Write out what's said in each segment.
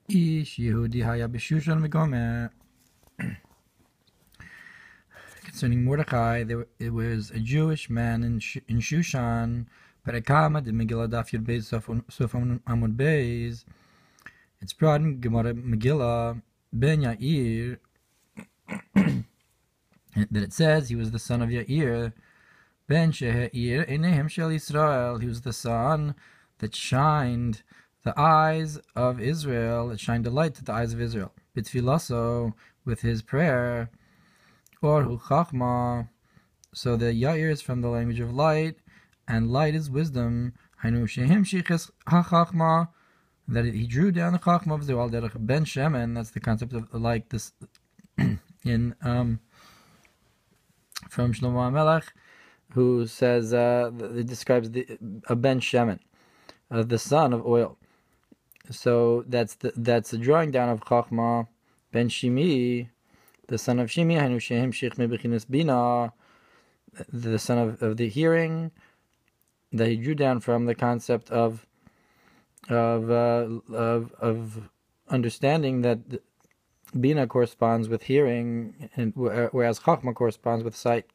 Ish Yehudi haya b'Shushan v'gomer. Concerning Mordecai, it was a Jewish man in Shushan. Parakama de Megillah daf Yud Beis Sof Amud Beis. It's brought in Gemara Megillah ben Yair that it says he was the son of Yair ben Sheheir Einehem Shel Yisrael. He was the son that shined the eyes of Israel, that shined a light to the eyes of Israel. B'tfilaso, with his prayer, or hu chachma. So the Yair is from the language of light, and light is wisdom. Hainu shehimshich ha-chachma, that he drew down the chachma of Zeral derech ben shemen. That's the concept of like this in from Shlomo HaMelech, who says it describes a ben shemen, the son of oil. So that's the drawing down of chachma. Ben Shimi, the son of Shimi, Hainu shehimshich mebechinas bina, the son of the hearing, that he drew down from the concept of understanding that bina corresponds with hearing, and whereas chachma corresponds with sight.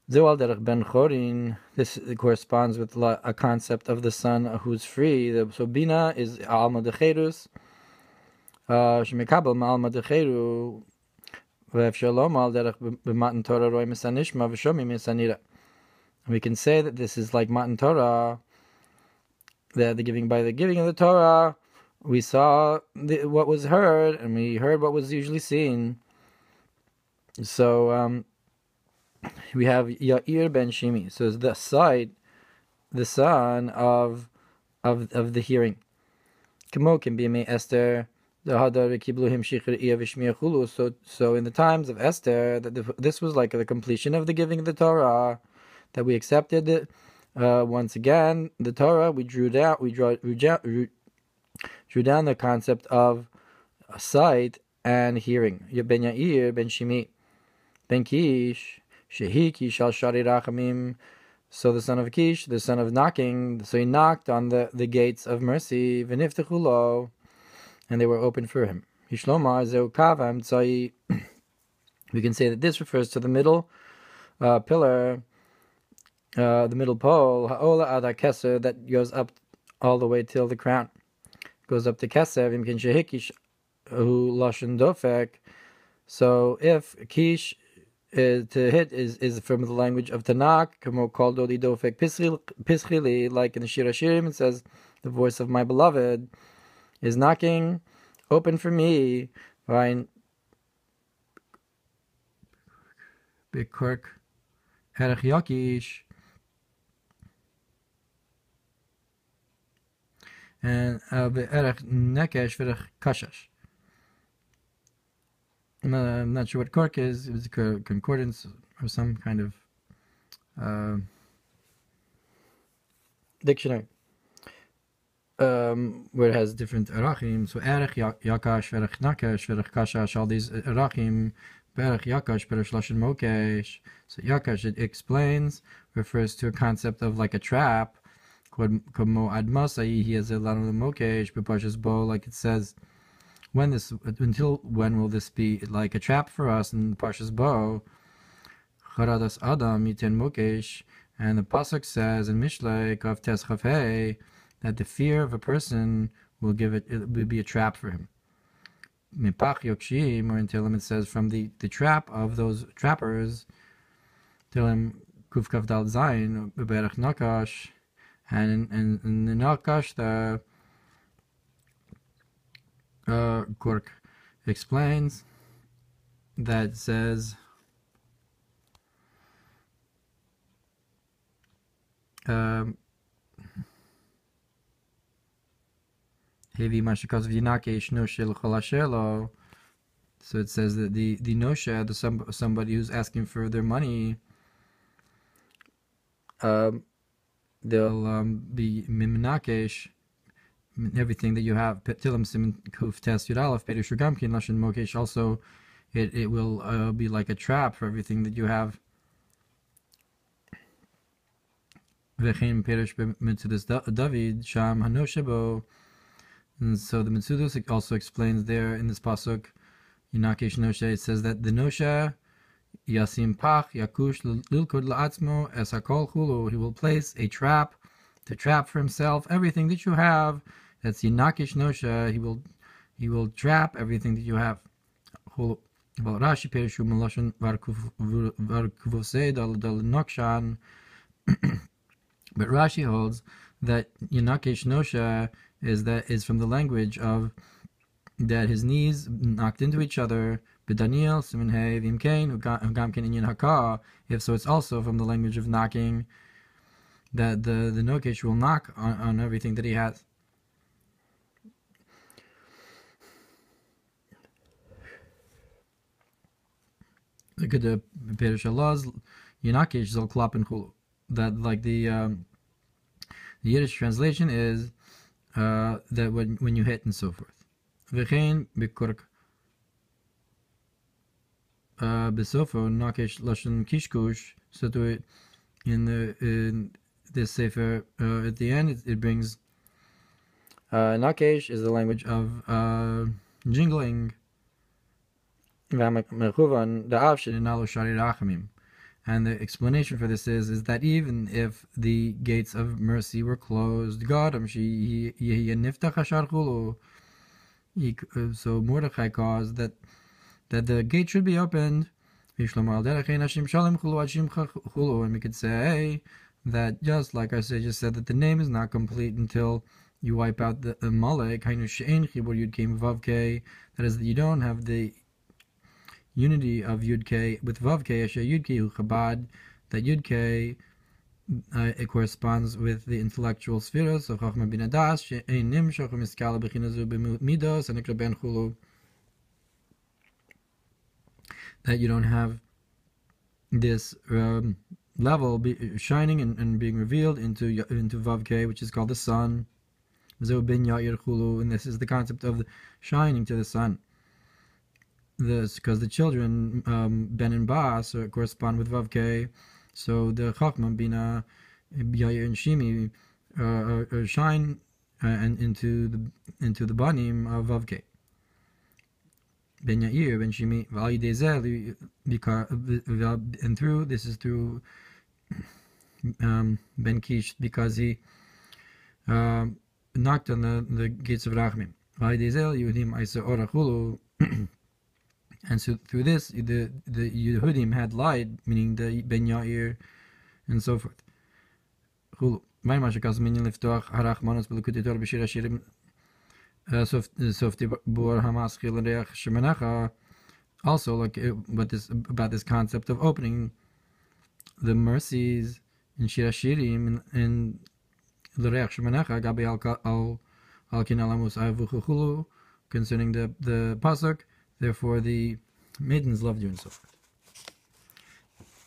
Zeral derech ben chorin. This corresponds with a concept of the son who's free. So bina is alma decherus. Shemekabel ma'alma decheru. Ve'efshar lomar derech b'matan Torah roi misanishma v'shomi misanira. We can say that this is like Matan Torah, that by the giving of the Torah, we saw what was heard, and we heard what was usually seen. So we have Yair ben Shimi. So it's the sight, the son of the hearing. Kamo can be Esther. So in the times of Esther, this was like the completion of the giving of the Torah, that we accepted it. Once again, the Torah, we drew down the concept of sight and hearing. Ben Yair, Ben Shimi, Ben Kish, Shehi Kish al Shari Rachamim. So the son of Kish, the son of knocking, so he knocked on the gates of mercy, V'niftechu lo, and they were open for him. Hishlomar zeu kavam tzai. We can say that this refers to the middle pillar, the middle pole, ha'ola ada keser, that goes up all the way till the crown. Goes up to keser, v'imkin shehikish hu lashon dofek. So if kish to hit is from the language of Tanakh, kamo kol dodi dofek pischili, like in the Shir HaShirim, it says, the voice of my beloved is knocking, open for me. Fine. Bekork erech yakish. And be'erech nekesh v'erech kashash. I'm not sure what kork is. It was a concordance or some kind of dictionary, where it has different arachim. So erech yakash, verech nakesh, verech kashash, all these arachim. Berech yakash, berech lashon mokesh. So yakash, it explains, refers to a concept of like a trap. Komo admasai, he has a lot of the mokesh, bepashas bo, like it says, until when will this be like a trap for us? In Parshas Bo, Charadas Adam Yiten Mokesh, and the pasuk says in Mishlei Kav Tes Chav Hei that the fear of a person will be a trap for him. Mipach Yokshim, or in Tehillim it says from the trap of those trappers. Tehillim Kuf Kav Dal Zayin Beberach Nakash, and in the Nakash the Kork explains that says Hevi Mashikos Vinakesh Noshel Cholashelo. So it says that the Nosha, somebody who's asking for their money, they'll be Mimnakesh, everything that you have. Tilim Siman Kuf Tes Yud Aleph Perush Gamkin Lashon Mokesh. Also, it will be like a trap for everything that you have. V'chein Perush Mitzvus David Sham Hanoshebo. And so the Mitsudus also explains there in this pasuk, Yinakesh Nosha, it says that the Nosha, Yasim Pach, Yakush, Lilkud La'atzmo, Es HaKol Chulu, he will place a trap, to trap for himself everything that you have. That's Yinakesh Nosha, he will trap everything that you have. Chulu. Rashi Perishu Meloshan Varkuvosei Dal Nokshan. But Rashi holds that Yinakesh Nosha is from the language of that his knees knocked into each other. B'Daniel Simin Hey Vimkain Ugamkin Inyan Haka. If so, it's also from the language of knocking, that the Nokesh will knock on everything that he has. Look at the Perish Allah's Yinakesh Zal Klapen Chulu. That like the Yiddish translation is that when you hit and so forth. V'chein b'kork b'sofo nakesh lashon kishkush. So to it in this sefer at the end it brings nakesh is the language of jingling. And the explanation for this is that even if the gates of mercy were closed, so Mordechai caused that the gate should be opened. And we could say that just like I just said that the name is not complete until you wipe out the Malek. That is, that you don't have the unity of Yud K with Vav K, Asher Yud K Chabad, that Yud K it corresponds with the intellectual spheres of Chachma Bin Adas, She'ein Nimshach Miskala B'chinazu B'midos, and Ikra Ben Chulu. That you don't have this level shining and being revealed into Vav K, which is called the sun. Zehu Ben Yair Chulu, and this is the concept of shining to the sun. This because the children Ben and Bas correspond with Vav K, so the Chachma Bina Yair and Shimi shine and into the Banim of Vav K. Ben Yair Ben Shimi V'al Yidei Zeh, and through this is through Ben Kish, because he knocked on the gates of Rachmim. V'al Yidei Zeh Yehudim Aisa Ora Chulu. And so through this, the Yehudim had light, meaning the Ben Yair, and so forth. Also, like about this concept of opening the mercies in Shir Hashirim and L'Reach Shemenecha Gabi al Kin Alamus Avu Chulu, concerning the pasuk. Therefore, the maidens loved you, and so forth.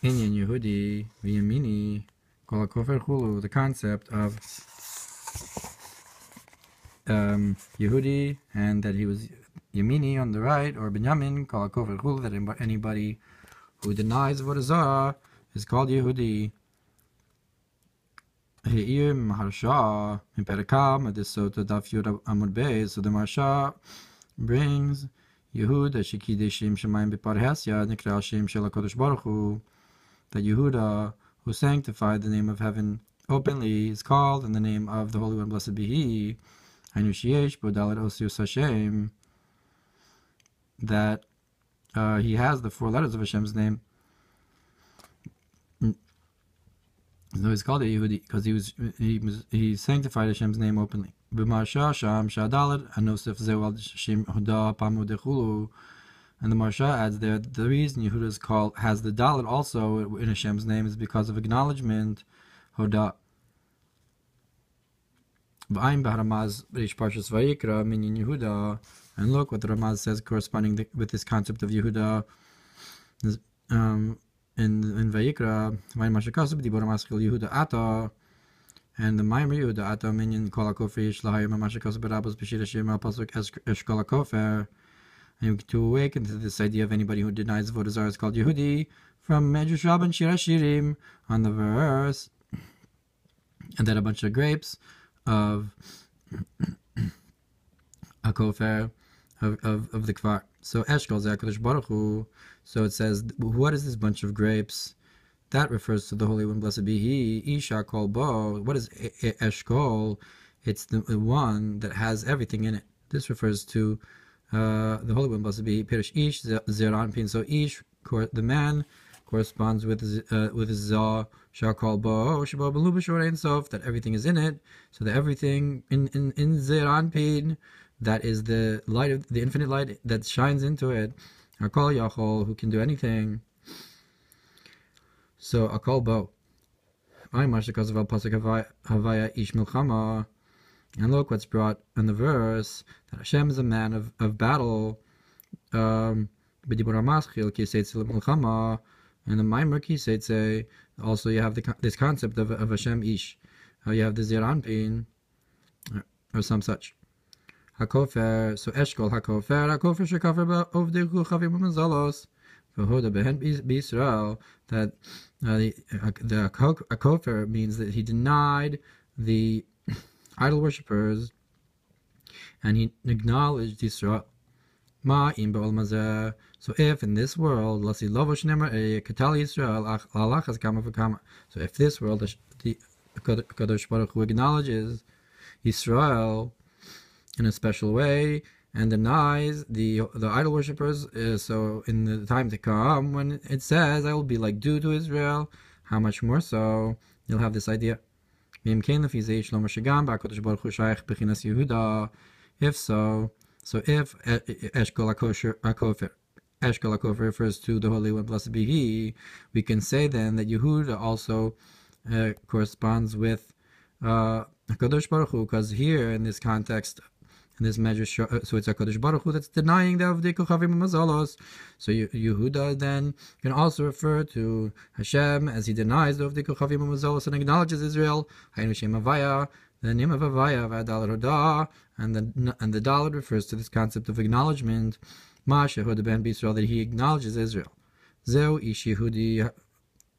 Inyan Yehudi v'Yamini kol hakofer chulu. The concept of Yehudi, and that he was Yamini on the right, or Binyamin kol hakofer chulu. That anybody who denies Avodah is called Yehudi. He'ir Maharsha in Perakam Adisota Daf Yud Amud Beis. So the Maharsha brings Yehud Shekideshim Shemayim B'Parhasya Nikra Shem Shel HaKadosh Baruch Hu, that Yehuda, who sanctified the name of heaven openly, is called in the name of the Holy One, blessed be He. Hainu Sheyesh Bodalet Osius Hashem, that he has the 4 letters of Hashem's name. So he's called a Yehudi because he sanctified Hashem's name openly. And the Marsha adds there that the reason Yehuda has the Dalet also in Hashem's name is because of acknowledgement, Hoda. And look what the Ramaz says corresponding with this concept of Yehuda in Vayikra, Yehuda Ata, and the Mamar Yehuda Ata Minyan Kol HaKofer Yishlahayim Mamashakos Barabos B'Shir Hashem Al Pasuk Eshkol HaKofer. And to awaken to this idea of anybody who denies Avodah Zarah is called Yehudi, from Medrash Rabban Shir Hashirim on the verse, and that a bunch of grapes of Hakofer of the Kvar. So Eshkol Zakadosh Baruch Hu. So it says, what is this bunch of grapes? That refers to the Holy One, blessed be He. Isha Kol Bo. What is Eshkol? It's the one that has everything in it. This refers to the Holy One, blessed be He. Perish Ish Zeran Pin. So Ish, the man, corresponds with Zah Shakal Bo Shabo Belubashor Ein Sof, that everything is in it. So that everything in Zeran Pin, that is the light of the infinite light that shines into it. Akal Yachol, who can do anything. So Akal Bo. I Mashaka's of Al Pasuk Havaya Ish Milchama. And look what's brought in the verse, that Hashem is a man of battle. And the Mamar Kiseitze, also you have this concept of Hashem Ish. You have the Zeranpin, or some such. Hakofer, so Eshkol Hakofer Shekafer Ovdechu Chavim Mazalos, Vahoda Behen B'Yisrael, that the Hakofer means that he denied the idol worshippers, and he acknowledged Yisrael. So if in this world, so if this world, the Kadosh Baruch Hu acknowledges Yisrael in a special way and denies the idol worshippers, so in the time to come, when it says, I will be like dew to Israel, how much more so, you'll have this idea. If so, if Eshkol HaKofer refers to the Holy One, blessed be He, we can say then that Yehuda also corresponds with HaKadosh Baruch Hu, because here in this context, in this measure, so it's HaKadosh Baruch Hu that's denying the Avdei Kochavim Mazalos. So Yehuda then can also refer to Hashem as he denies the Avdei Kochavim Mazalos and acknowledges Israel. Hainu Shem Avaya, the name of Avaya, V'Adal Rodah, and the Dalet refers to this concept of acknowledgement. Ma Shehuda Ben B'Yisrael, that he acknowledges Israel. Zeu Ish Yehudi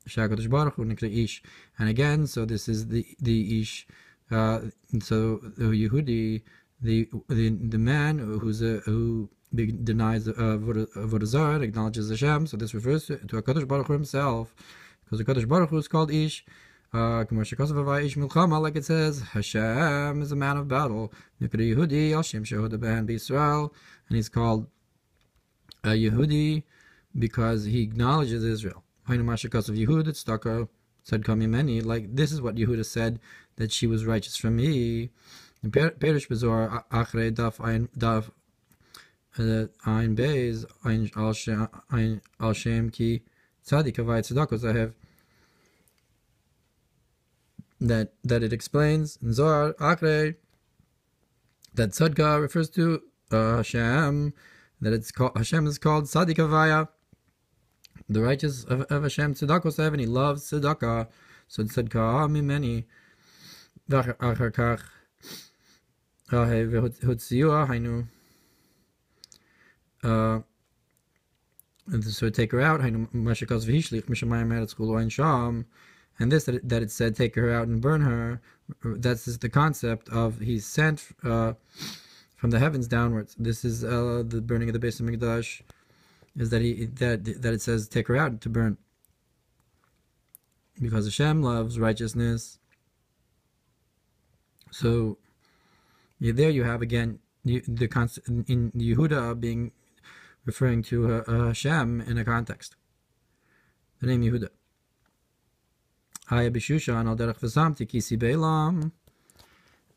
Shakadosh Baruch Hu Nikra Ish. And again, so this is the Ish. So the Yehudi, the man who denies Avodah Zarah, acknowledges Hashem. So this refers to HaKadosh Baruch Hu himself, because HaKadosh Baruch Hu is called Ish. Like it says, Hashem is a man of battle. Yehudi, Hashem Shehuda Ben B'Yisrael, and he's called Yehudi because he acknowledges Israel. Hainu Mashaka's of Yehud, Tzedakah said Kamimeni, like this is what Yehuda said, that she was righteous from me. In Perish Bezor Achrei Daf Ein Beis Ein Al Shem Ki Tzadik Havai Tzedakos Zahev, that it explains in Zohar Achrei that Tzedakah refers to Hashem, that it's called Hashem is called Tzadik Havaya, the righteous of Hashem. Tzedakos Zahev, and he loves Tzedakah. So Tzedakah Mimeni V'achar Kach Hainu. So take her out. Hainu Mashakos V'Hishlich Mishamayim Eretz Chulu Ein Sham. And this that it said take her out and burn her. That's the concept of he's sent from the heavens downwards. This is the burning of the base of Megillah. Is that it says take her out to burn, because Hashem loves righteousness. So there you have again the concept in Yehuda being referring to Hashem in a context. The name Yehuda.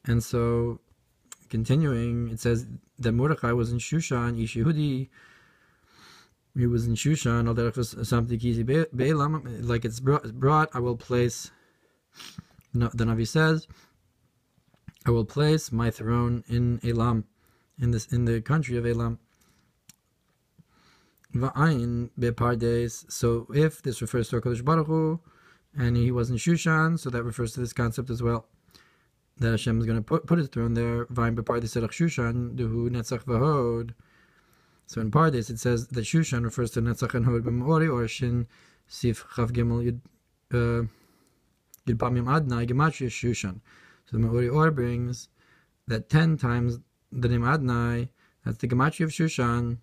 And so continuing, it says that Mordechai was in Shushan, Ish Yehudi. He was in Shushan, like it's brought, I will place, the Navi says, I will place my throne in Elam, in the country of Elam. Va'ayin bepardes. So if this refers to HaKadosh Baruch Hu, and he was in Shushan, so that refers to this concept as well, that Hashem is going to put his throne there. Va'ayin bepardes serach Shushan, duhu netzach v'hod. So in Pardes it says that Shushan refers to Netzach and Hod b'Meori, or Shin Sif Chav Gimel Yud Pamim Adnai Gematria Shushan. So the Meori Or brings that 10 times the name Adnai, that's the gematria of Shushan.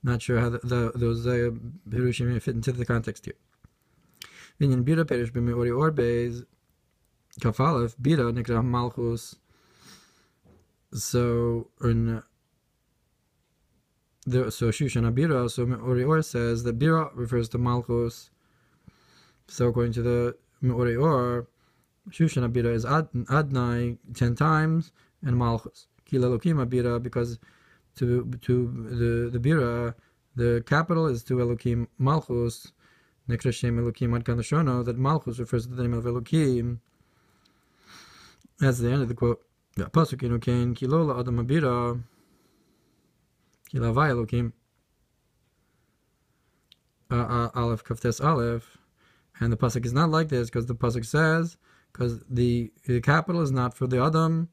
Not sure how those Pirushim fit into the context here. Vinyan Bira Perish B'Meori Orbeis Kafalef Bira Nikra Malchus. So Shushan Abira, so Meori Or says that Bira refers to Malchus. So according to the Meori Or, Shushan Abira is Adnai 10 times and Malchus. Kila Elokim Abira, because to the Bira, the capital is to Elokim Malchus. Nekra Shem Elokim Ad Kan Lashono, that Malchus refers to the name of Elokim. That's the end of the quote. Pasuk Elokim Kilola Adam Abira Kilavai Elokim Aleph Kaftes Aleph. And the pasuk is not like this, because the pasuk says, because the capital is not for the Adam,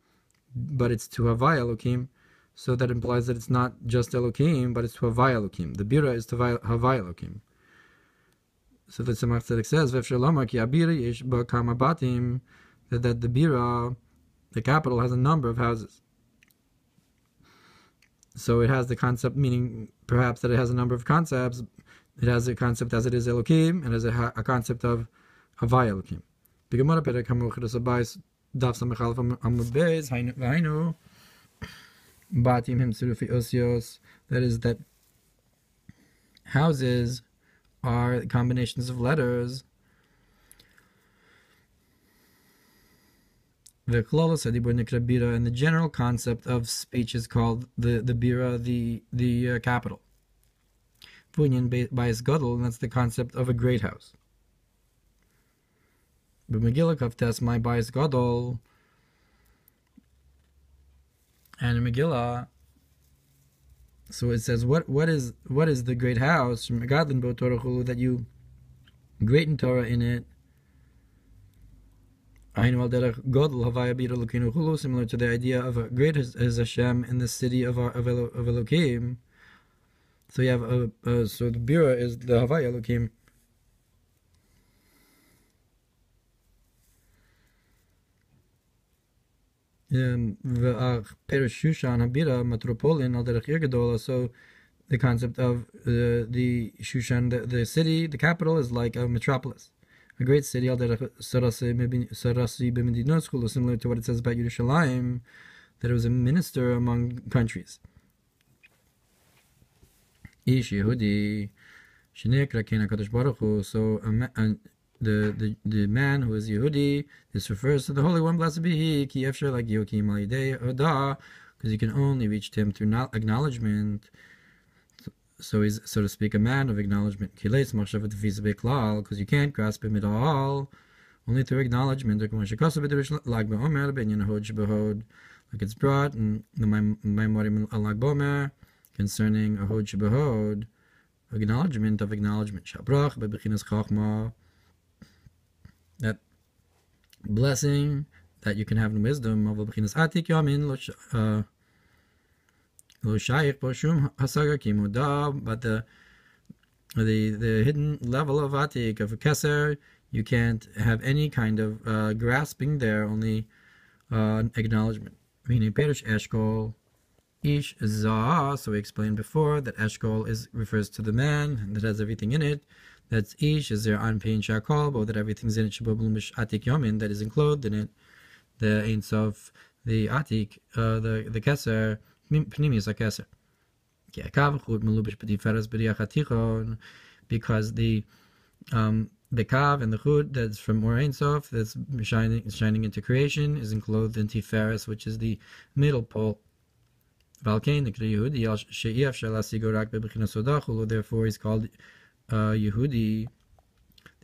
but it's to Havai Elokim. So that implies that it's not just Elokim, but it's to Havai Elokim. The Bira is to Havai Elokim. So the Tzemach Tzedek says, V'efshar lomar ki abira yesh ba kama batim, that the Bira, the capital, has a number of houses. So it has the concept, meaning perhaps that it has a number of concepts. It has a concept as it is Elokim, and has a concept of Havai Elokim. The Gemara Perek Hamuch Resabayis Daf Samech Aleph Amud Beis V'hainu Batim Him Tzurufi Osios. That is, that houses are combinations of letters. The Klolos Adibur Nikra Bira, and the general concept of speech is called the Bira, the capital. Punyan Bayis Gadol, and that's the concept of a great house. But Megillah Kaftes my Bayis Gadol, and in Megillah, so it says, what is the great house from Megadlin Bo Torah Chulu, that you great in Torah in it. Similar to the idea of a great is Hashem in the city of Elokim. So you have so the Bira is the Havai Elokim. So the concept of the Shushan, the city, the capital, is like a metropolis, a great city, similar to what it says about Yerushalayim, that it was a minister among countries. Ish Yehudi, so the man who is Yehudi, this refers to the Holy One, blessed be He, ki efshar like Yokim al yidei odah, because you can only reach Him through acknowledgement. So he's, so to speak, a man of acknowledgement. Because you can't grasp Him at all, only through acknowledgement. Like it's brought in the Maimar al-Lag Bomer concerning Ahod Shebehod, acknowledgement of acknowledgement. Shabrach bebechinas chachma, that blessing that you can have in wisdom of bechinas atik yamin lo shaykh boshum hasaga kimuda, but the hidden level of atik, of a keser, you can't have any kind of grasping there, only acknowledgement. Meaning perish eshkol ish zah. So we explained before that eshkol refers to the man that has everything in it. That's ish is there on pain shakol, but that everything's in it shaboblum atik yomin, that is enclosed in it. The Ein Sof, the atik, the keser, pnimius keser. Because the kav and the chud that's from Or Ein Sof, that's shining into creation, is enclosed in tiferes, which is the middle pole. Therefore he's called Yehudi.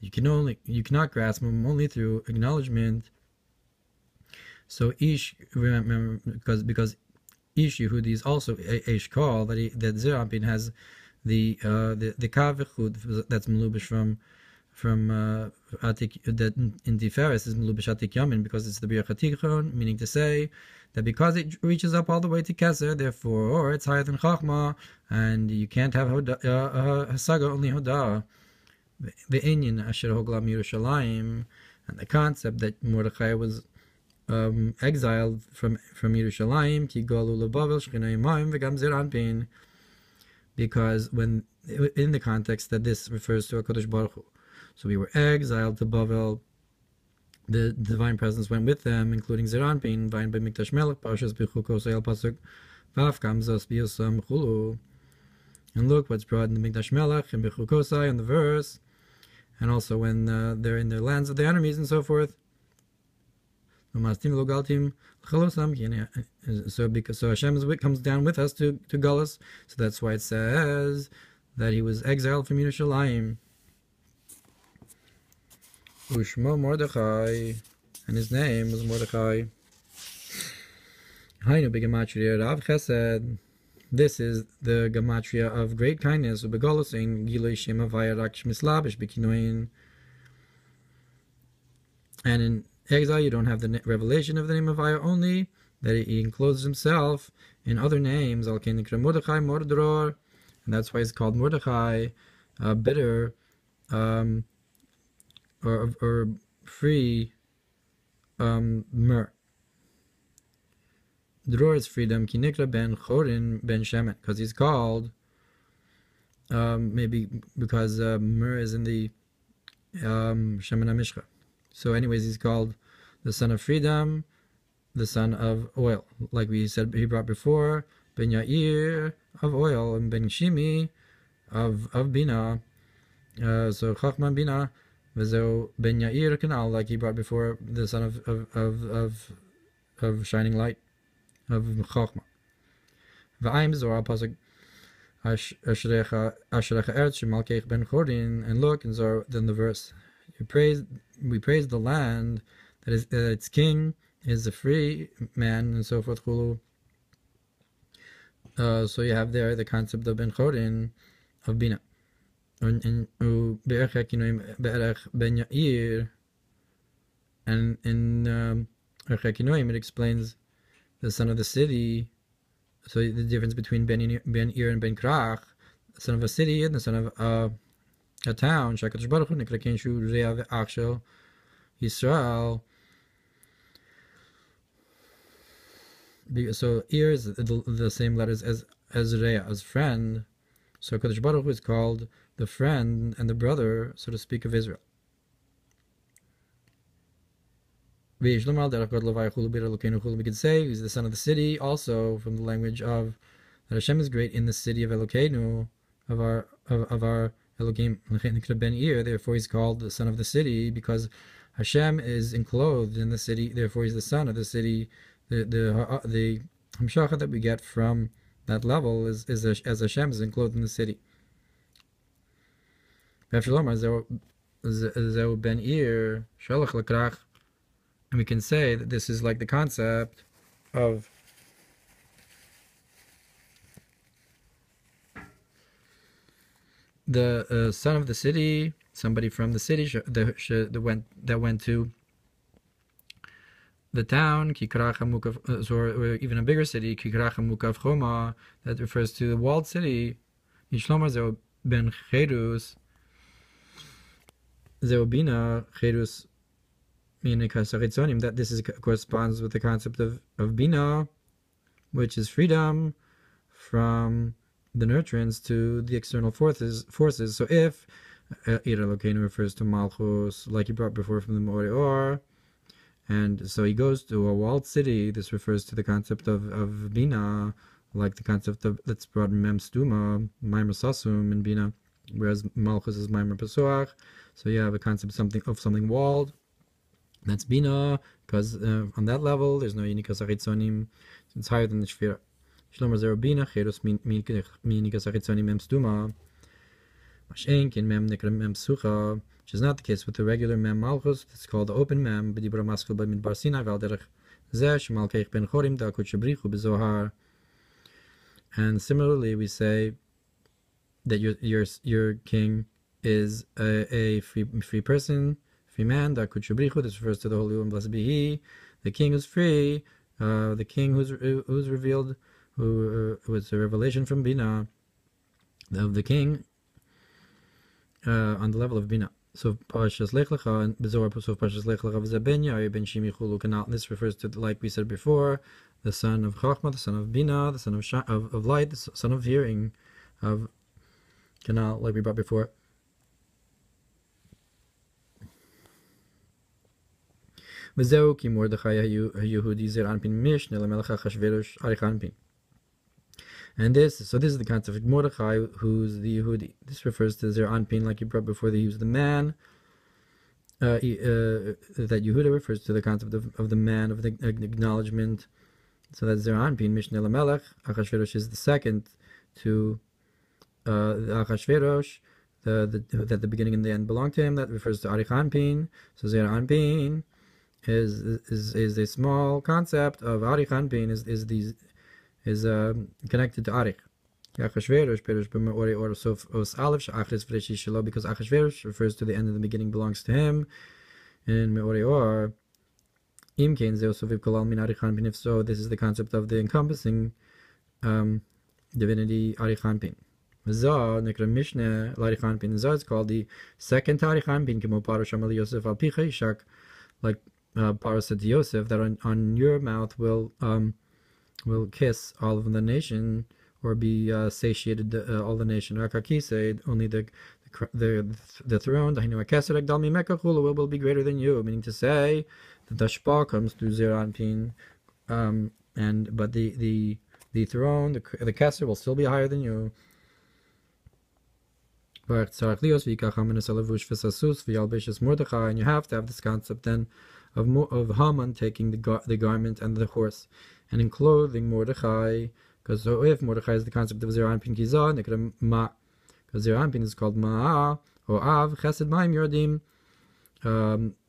You cannot grasp him only through acknowledgement. So ish, remember, because ish Yehudi is also ish call, that Zerampin has the kavechud that's melubish from atik, that in Tiferes is melubish atik yamin, because it's the birach hatichon, meaning to say that because it reaches up all the way to keser, therefore it's higher than chachma, and you can't have hasaga, only hodah. The Inyan asher hogla Yerushalayim, And the concept that Mordechai was exiled from Yerushalayim, ki golu lebavel shchina imayim v'gam zir anpin, because when in the context that this refers to HaKadosh Baruch Hu. So we were exiled to Bavel. The divine presence went with them, including Zir Anpin, Vayin B'mikdash Melech, Parshas B'chukosai al Pasuk, Vav Kamzos B'yosam Chulu. And look what's brought in the Mikdash Melech and B'chukosai in the verse, and also when they're in the lands of the enemies and so forth. So Hashem comes down with us to Gullus, so that's why it says that he was exiled from Yerushalayim. Ushmo Mordechai, and his name was Mordechai. Hainu b'gematria Rav Chesed. This is the gematria of great kindness. Ubegolosin Giloi Shem Havaya Rak Shmislabish B'kinoin. And in exile, you don't have the revelation of the name of Havaya only, that he encloses himself in other names. Al Ken Nikra Mordechai Mordror, and that's why it's called Mordechai, bitter. Or free myrrh. Dror is freedom. Kinikra ben Chorin ben Shemet, because he's called maybe because myrrh is in the Shemen HaMishcha. So anyways, he's called the son of freedom, the son of oil, like we said he brought before, ben Yair of oil, and ben Shimi of Bina. So Chachman Bina. V'zeu ben Yair Canal, like he brought before, the son of shining light, of Chachma. V'ayim Zohar pasuk Ashrecha Eretz Shemalkeich ben Chorin, and look in Zohar, then the verse, we praise the land that its king is a free man, and so forth. Chulu. So you have there the concept of ben Chorin, of Bina. And in Ben Yair, and in it explains the son of the city. So the difference between Ben Ir and Ben Krach, the son of a city and the son of a town. Shakadosh Baruch Hu Niklakin Shu Rea ve'Achshel Yisrael. So Ir is the same letters as Rea, as friend. So Kadosh Baruch Hu is called the friend and the brother, so to speak, of Israel. We could say he's the son of the city, also from the language of that Hashem is great in the city of Elokeinu, of our Elohim. Therefore, he's called the son of the city because Hashem is enclosed in the city. Therefore, he's the son of the city. The hamshacha that we get from that level is as Hashem is enclosed in the city. And we can say that this is like the concept of the son of the city, somebody from the city that went to the town, or even a bigger city, that refers to the walled city. Ben Cherus, Zeobina Cherus, that this corresponds with the concept of Bina, which is freedom from the nurturance to the external forces. So if Ir Elokeinu refers to Malchus, like he brought before from the Moreor, and so he goes to a walled city, this refers to the concept of Bina, like the concept of that's brought in Mem Stuma, Maimer Sasum in Bina, whereas Malchus is Maimer Pesuach. So you have a concept of something walled. That's Bina, because on that level there's no Yinikas Achitzonim, it's higher than the Shvira. Shlomer Zero Bina, Cherus Minikas Achitzonim Mem Stuma, Mashenk in Mem Nikra Mem Sucha, which is not the case with the regular Mem Malchus. It's called the open Mem, B'dibra Maskil B'midbar Sinai V'alderech Zeh Shemalkeich Ben Chorim Da'akut Shebrichu B'Zohar. And similarly, we say that your king is a free person, free man. This refers to the Holy One, blessed be He. The king who's free, the king who's revealed, who was a revelation from Bina, of the king on the level of Bina. So Parshas Lech Lecha and Bezor so Parshas Lech Lecha v'zeh ben Yair ben Shimi Chulu Kanal. This refers to, like we said before, the son of Chachma, the son of Bina, the son of light, the son of hearing, of Kanal, like we brought before. V'zeu ki Mordechai Yehudi zer anpin mishne lemelech Achashverosh arich anpin. And this is the concept of Mordechai, who's the Yehudi. This refers to Zer Anpin, like you brought before, that he was the man. That Yehuda refers to the concept of the man, of the acknowledgement. So that Zer Anpin, Mishneh Lamelech, Achashverosh is the second to Achashverosh, that the beginning and the end belong to him. That refers to Arich Anpin. So Zer Anpin is a small concept of Arich Anpin, is connected to Arich. Achashverosh, Perush b'me'orei or sof os aleph she'achris v'reshi shelo, because Achashverosh refers to the end and the beginning belongs to him. In me'orei or, im kein zeh soviv kolal min Arich Anpin. If so, this is the concept of the encompassing divinity Arich Anpin. V'zah nekra mishneh l'Arich Anpin. Zah is called the second Arich Anpin, kemo Parosh Amar Yosef al picha yishak, like Paro said to Yosef, that on your mouth will kiss all of the nation, or be satiated all the nation. Rakaki said only the throne, will be greater than you, meaning to say that the shpa comes through Zer Anpin, but the throne, the kesser, will still be higher than you. And you have to have this concept then of Haman taking the garment and the horse, and in clothing Mordechai, because so if Mordechai is the concept of Zer Anpin Kizah, Nekra Ma, because Zer Anpin is called Ma'a, or Av, Chesed Ma'im Yordim,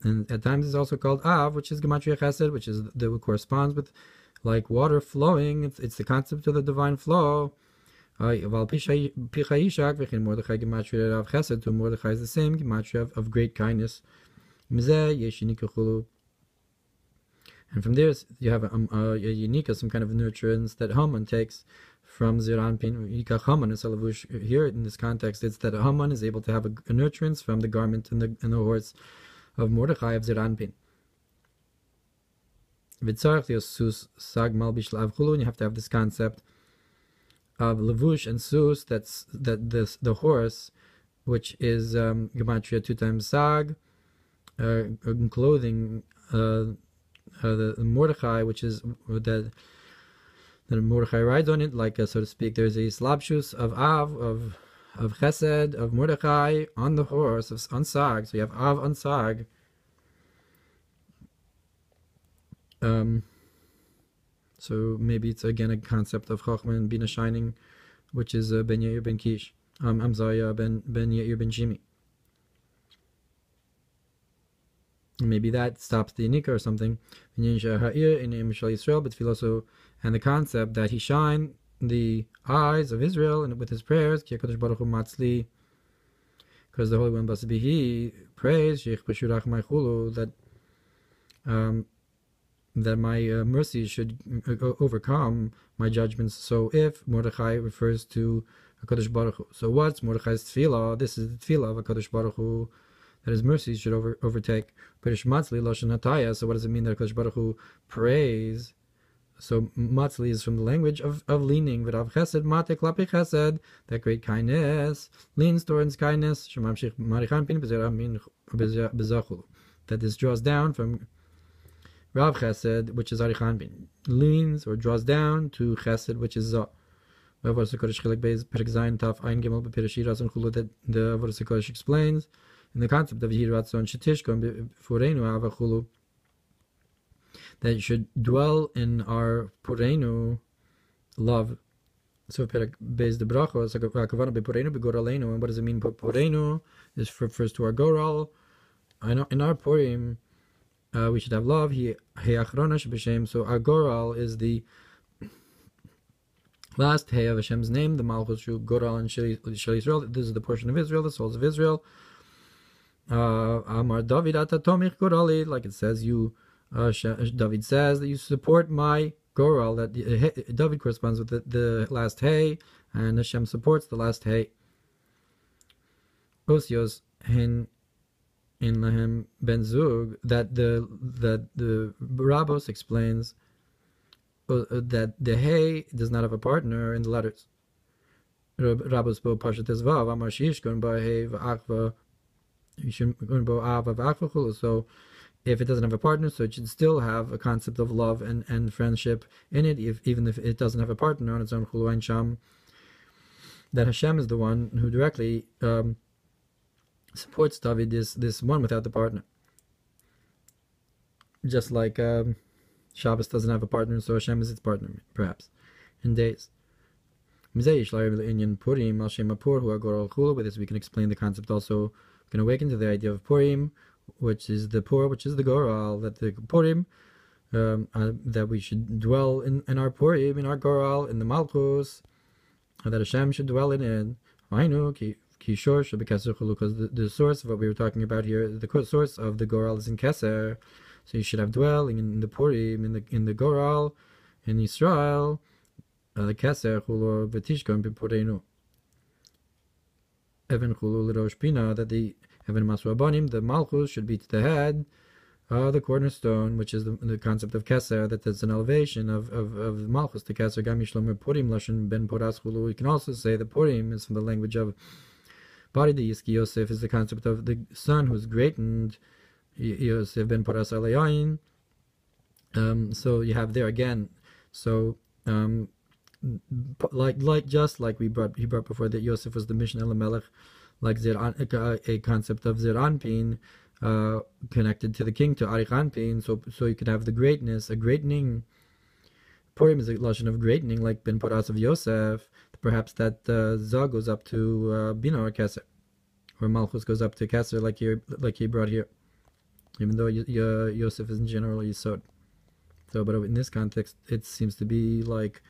and at times it's also called Av, which is Gematria Chesed, which is that corresponds with like water flowing. It's the concept of the divine flow. Val Picha Yishak, V'chin Mordechai Gematria Av Chesed, to Mordechai is the same Gematria of great kindness. Mizeh Yeshinik Chulu. And from there, you have a unique, some kind of nurturance that Haman takes from Zer Anpin. Haman is Salavush. Here in this context, it's that Haman is able to have a nurturance from the garment and the horse of Mordechai of Zer Anpin. And you have to have this concept of Lavush and Sus, the horse, which is Gematria 2 times Sag, clothing. The Mordechai, which is that Mordechai rides on it, like so to speak. There's a slabshus of Av, of Chesed, of Mordechai on the horse, on Sag. So you have Av on Sag. So maybe it's again a concept of Chachma and Bina shining, which is Ben Yair ben Kish. I'm sorry, Ben Yair ben Shimi. Maybe that stops the Yanika or something. And the concept that he shined the eyes of Israel and with his prayers, because the Holy One blessed be He prays that my mercy should overcome my judgments. So if Mordechai refers to HaKadosh Baruch Hu, so what's Mordechai's tefillah? This is the tefillah of HaKadosh Baruch Hu, that his mercy should overtake. So what does it mean that HaKadosh Baruch Hu prays? So matzli is from the language of leaning. V'rav chesed mate klapi chesed, that great kindness leans towards kindness. That this draws down from Rav Chesed, which is Arich Anpin, leans or draws down to Chesed, which is Zah. That the Avodas HaKodesh explains in the concept of Yiratzon Shetishkon Purenu Avachulu, that you should dwell in our Purenu love. So Beis de Brachos, Hakavana Purenu Begoralenu. And what does it mean? Purenu is refers to our Goral. In our Purim, we should have love. So our Goral is the last Hey of Hashem's name, the Malchus Shu Goral and Shel Yisrael. This is the portion of Israel, the souls of Israel. Amar David Atatomich Gorali, like it says, David says that you support my Goral. That David corresponds with the last Hey, and Hashem supports the last Hey. Osios Hen in lahem ben zug, that the Rabos explains that the hey does not have a partner in the letters. Rabos bo pashat ezvav amar shiishkon ba hey v'achva yishkon bo ava v'achva chulu. So if it doesn't have a partner, so it should still have a concept of love and friendship in it, even if it doesn't have a partner on its own. Chulu ein sham, that Hashem is the one who directly supports David, this one without the partner. Just like Shabbos doesn't have a partner, so Hashem is its partner, perhaps, in days. With this we can explain the concept also. We can awaken to the idea of Purim, which is the Pur, which is the Goral, that the Purim, that we should dwell in our Purim, in our Goral, in the Malchus, that Hashem should dwell in it. Because the source of what we were talking about here, the source of the Goral is in Keser, so you should have dwelling in the Purim, in the Goral, in Israel, the Keser chulu v'tishkon b'poreinu. Even chulu l'rosh pina, that the even masu abanim, the Malchus should be to the head, the cornerstone, which is the concept of Keser, that there's an elevation of Malchus to Keser. Gam yishlomer Purim lashon ben poras chulu. You can also say the Purim is from the language of Bari the Yiski Yosef, is the concept of the son who's greatened, Yosef ben poras alayayin. So you have there again. So just like he brought before, that Yosef was the Mishnah Lamelech, like a concept of Zir Anpin, connected to the king, to Arich Anpin, so you could have the greatness, a greatening. Purim is a lashon of greatening, like Ben Poras of Yosef. Perhaps that Zah goes up to Bina or Keser, or Malchus goes up to Keser, like he brought here, even though Yosef is in general Yisod. So, but in this context, it seems to be like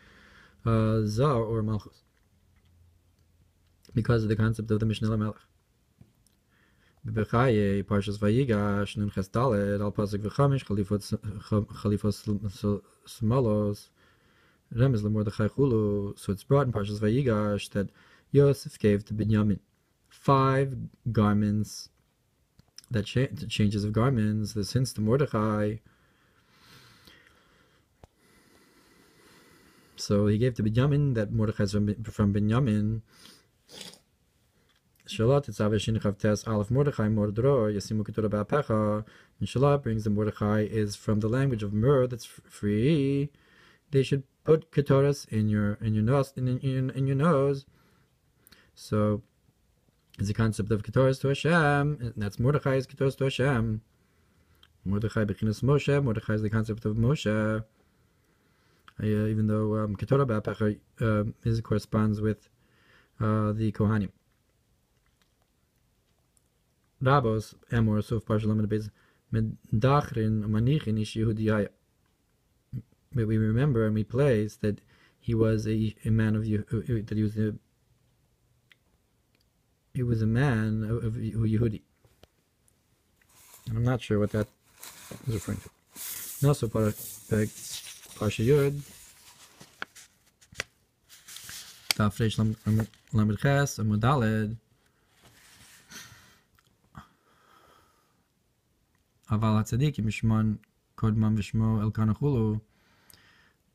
Zah or Malchus, because of the concept of the Mishnah Lamelech. Bechaye Parshas Vayigash Nun Ches Daled Al Pasuk V'Chamish Chalifos Smalos Remez LeMordechai Chulu. So it's brought in Parshas Vayigash that Yosef gave to Binyamin 5 garments, that changes of garments, this hints to Mordechai. So he gave to Binyamin, that Mordechai is from Binyamin. Shalat Tzaveshin Chavtes Aleph Mordechai Mordro Yasimu Ketura Ba'Pecha. And Shalat brings the Mordechai is from the language of Mur, that's free. They should put Ketoras in your nose. So it's a concept of Ketoras to Hashem, and that's Mordechai's Ketoras to Hashem. Mordechai Bechinas Moshe. Mordechai is the concept of Moshe. Even though Ketora Ba'Pecha corresponds with the Kohanim. Rabos Emor Suf Parshalam Bez Medachrin Manichin Ish Yehudi. But we remember and we place that he was a man of that he was a man of Yehudi. I'm not sure what that is referring to. And also Parsha Yud Tafresh Lamed Ches Amudaled Aval HaTzadikim Mishman Kodman Vishmo Elkanah Chulu,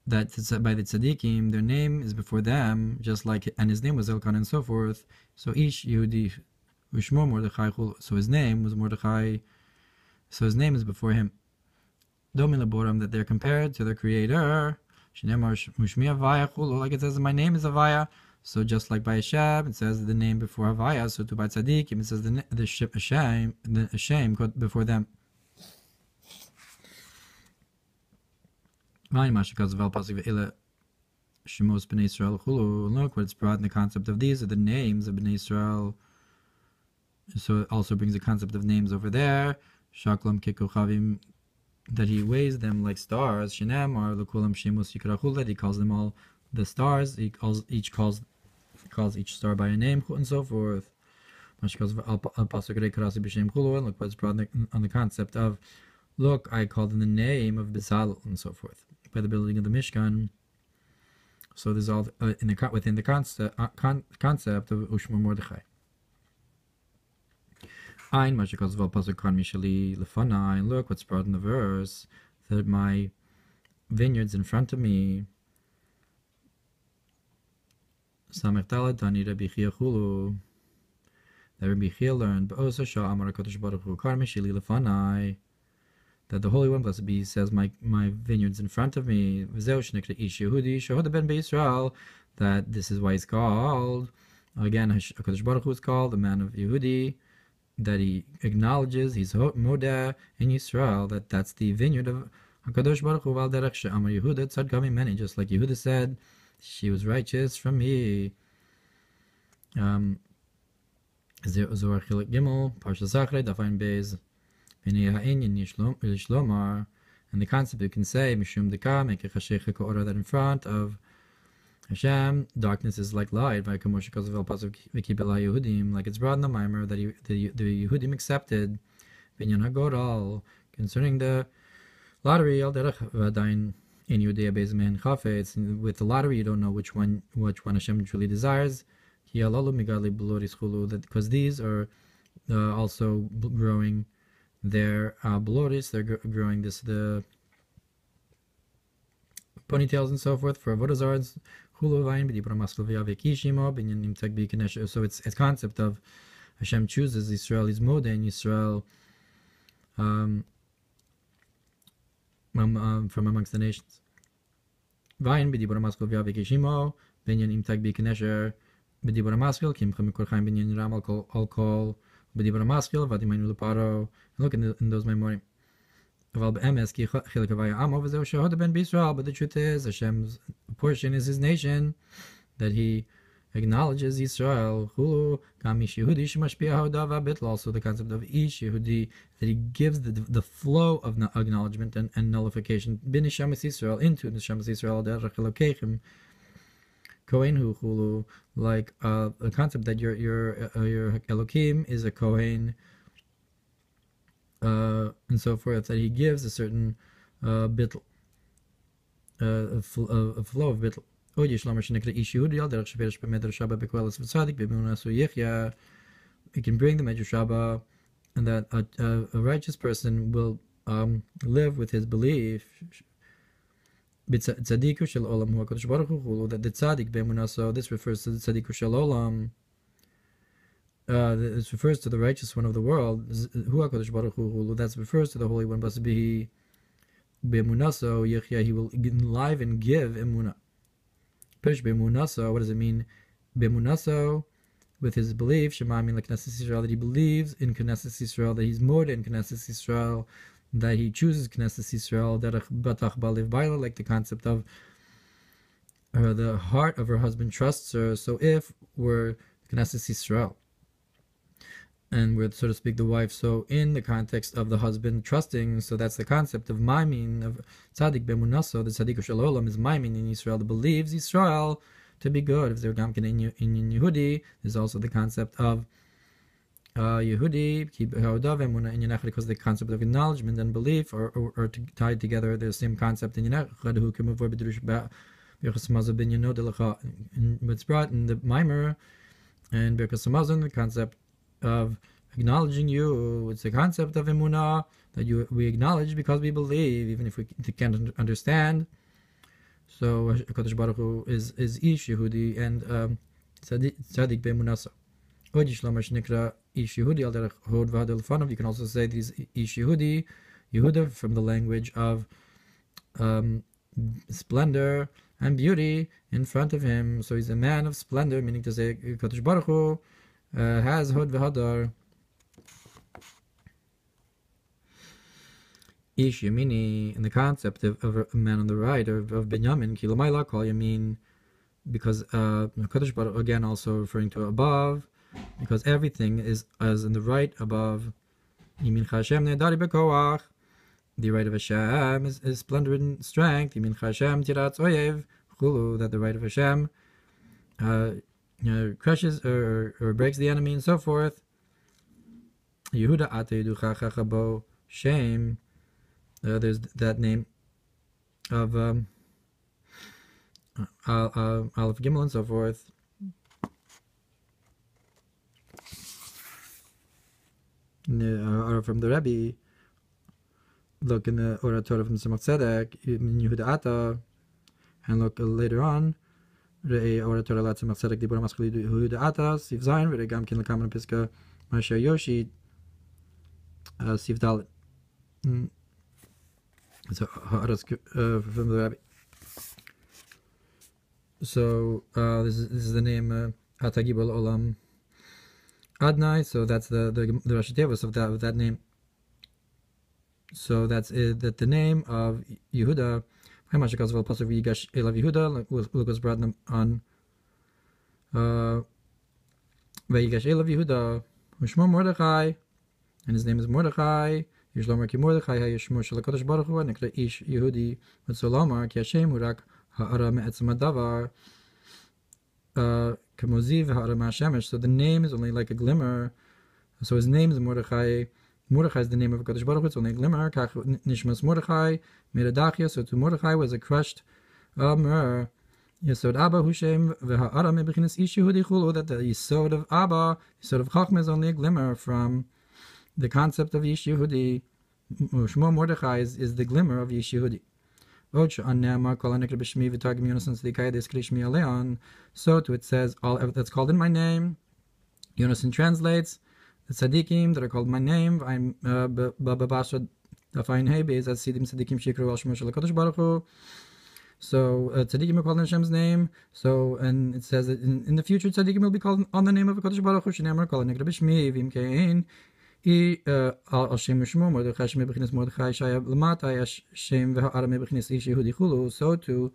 that by the tzaddikim, their name is before them, just like, and his name was Elkanah and so forth. So each Yehudi Ushmo Mordechai Chulu, so his name was Mordechai, so his name is before him. Domin Laboram, that they're compared to their creator. Shinemar Mushmi Avaya Chulu, like it says, my name is Avaya. So just like by Hashem, it says the name before Avaya. So to by tzaddikim, it says the Hashem before them. Look what it's brought in the concept of these are the names of Bnei Israel. So it also brings the concept of names over there. Shaklam Kekochavim, that he weighs them like stars. Shinem or Lukulam Shemus Yikrachul, that he calls them all the stars. He calls each star by a name and so forth. Look what's brought on the concept of, look, I called in the name of Bezalel and so forth, by the building of the Mishkan. So there's all within the concept of Ushma Mordechai. Ein Mashikosval Pasuk Kan Mishali Lefanai, and look what's brought in the verse, that my vineyards in front of me. Samech Dalet Tani Rabbi Chia Chulu. That Rabbi Chia learned, B'osa Shah Amar HaKadosh Baruch Hu Kar Mishali Lefanai, that the Holy One, blessed be, says, my vineyards in front of me. V'zeu Shnikra Ish Yehudi Shehoda Ben Be'Yisrael, that this is why he's called. Again, HaKadosh Baruch Hu is called the man of Yehudi, that he acknowledges, he's Modeh in Yisrael, that's the vineyard of HaKadosh Baruch Hu. Val Derech She'amar Yehuda Tzadka Mimeni, just like Yehuda said, she was righteous from me. Zohar Chilek Gimel, Parsha Zachrei, Dafayin Beis, V'nei ha'inyan Yishlomar, and the concept you can say, Mishum Deka, make a Chashech Ka'ora, that in front of Hashem, darkness is like light, like it's brought in the Mamar that the Yehudim accepted, Binyan HaGoral, concerning the lottery, with the lottery you don't know which one Hashem truly desires, because these are also growing their bloris, they're growing the ponytails and so forth for Avodah Zarahs. So it's concept of Hashem chooses Israel is Modeh and Israel from amongst the nations. Vayin b'dibur hamaskil v'yavik yishimo binyan imtag b'kinesher b'dibur hamaskil kim chem korchaim binyan ram al kol b'dibur hamaskil v'adimaynu leparo. Look in those memorim. But the truth is, Hashem's portion is His nation, that He acknowledges Israel. Also, the concept of Ish Yehudi, that He gives the flow of acknowledgement and nullification into Neshamas Israel. Like the concept that your Elohim is a Kohen. And so forth, that he gives a certain bittel, a flow of bittel. He can bring the Medrash Rabbah, and that a righteous person will live with his belief. That the tzaddik be'emunaso, this refers to the tzaddiku shel olam. This refers to the righteous one of the world. That refers to the Holy One. Blessed be He. Be'emunaso yechya, He will live and give emuna. Perish be'emunaso. What does it mean? Be'emunaso, with his belief. Shema mean like Knesset Yisrael, that he believes in Knesset Yisrael, that he's more in Knesset Yisrael, that he chooses Knesset Yisrael. That batach baliv baila, like the concept of the heart of her husband trusts her. So if we're Knesset Yisrael, and we're, so to speak, the wife, so in the context of the husband trusting, so that's the concept of maimin, of tzaddik be'emunaso, the tzaddik shel olam is maimin in Israel, that believes Israel to be good. If they're gamkin in Yehudi, there's also the concept of Yehudi, because the concept of acknowledgement and belief are tied together. They're the same concept in Yenach. What's brought in the Mamar and Birkas Hamazon, the concept of acknowledging you, it's the concept of emunah, that we acknowledge because we believe, even if we can't understand. So HaKadosh Baruch Hu is Ish Yehudi and Tzaddik be'emunasa. Od Yishlam Shnikra Ish Yehudi al derech hod v'hadol fanav. You can also say that he's Ish Yehudi, Yehuda, from the language of splendor and beauty in front of him. So he's a man of splendor, meaning to say HaKadosh Baruch Hu has hod v'hadar. Ish Yamini, in the concept of a man on the right, of Binyamin, Kilomaila Kol Yamin, because Kadosh Baruch, again, also referring to above, because everything is as in the right above. Yamin Hashem Nedari Bekoach, the right of Hashem is splendor and strength. Yamin Hashem Tiratz Oyev Chulu, that the right of Hashem crushes or breaks the enemy, and so forth. Yehuda Ate Yeducha Chachabo Shame. There's that name of Aleph Gimel and so forth. or from the Rebbe. Look in the Hatorah from Tzemach Tzedek in Yehudi, and look later on. Re'ei Hatorah la Tzemach Tzedek dibur maskeli Yehudi Siv Zayin v're'ei gam kin lekaman piska Masher Yoshi Siv Dalet. So from the Rebbe. So this is the name Atagibul Olam Adnai. So that's the Rashi Tevos of that name. So that's that the name of Yehuda. Look was brought on Vayigash Elav Yehuda Ushmo Mordechai, and his name is Mordechai. Yishlomer ki Mordechai hayishmo shel HaKadosh Baruch Hu nekra ish Yehudi v'tzolomar ki Hashem hu rak ha'ara me'etzem hadavar kamoziv ha'ara ma'ashemesh. So the name is only like a glimmer. So his name is Mordechai. Mordechai is the name of HaKadosh Baruch Hu. It's only a glimmer. Kach nishmas Mordechai me'edachia. So to Mordechai was a crushed myrrh. Yesod Abba Hushem v'ha'ara me'bechinas ish Yehudi chulu. That the Yesod of Abba, Yesod of Chachma, is only a glimmer from the concept of Ish Yehudi. Shmo Mordechai is the glimmer of Ish Yehudi. So to it says, all that's called in my name. Yonason translates the tzaddikim that are called in my name. I'm so tzaddikim are called in Hashem's name. So, and it says that in the future tzaddikim will be called on the name of HaKadosh Baruch Hu. Shnei called nekra b'shmi v'im kein al shem u'shmo Mordechai shem bechinas Mordechai shaya l'mata Hashem v'ha'ara mebechinas ish Yehudi chulu. So too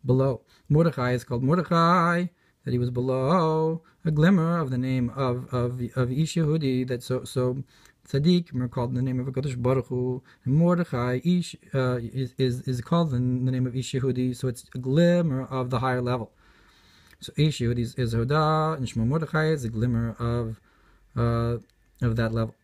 below Mordechai is called Mordechai, that he was below a glimmer of the name of Ish Yehudi. That so tzaddik are called in the name of HaKadosh Baruch Hu, and Mordechai Ish is called in the name of Ish Yehudi. So it's a glimmer of the higher level. So Ish Yehudi is Hoda, and Shmo Mordechai is a glimmer of that level.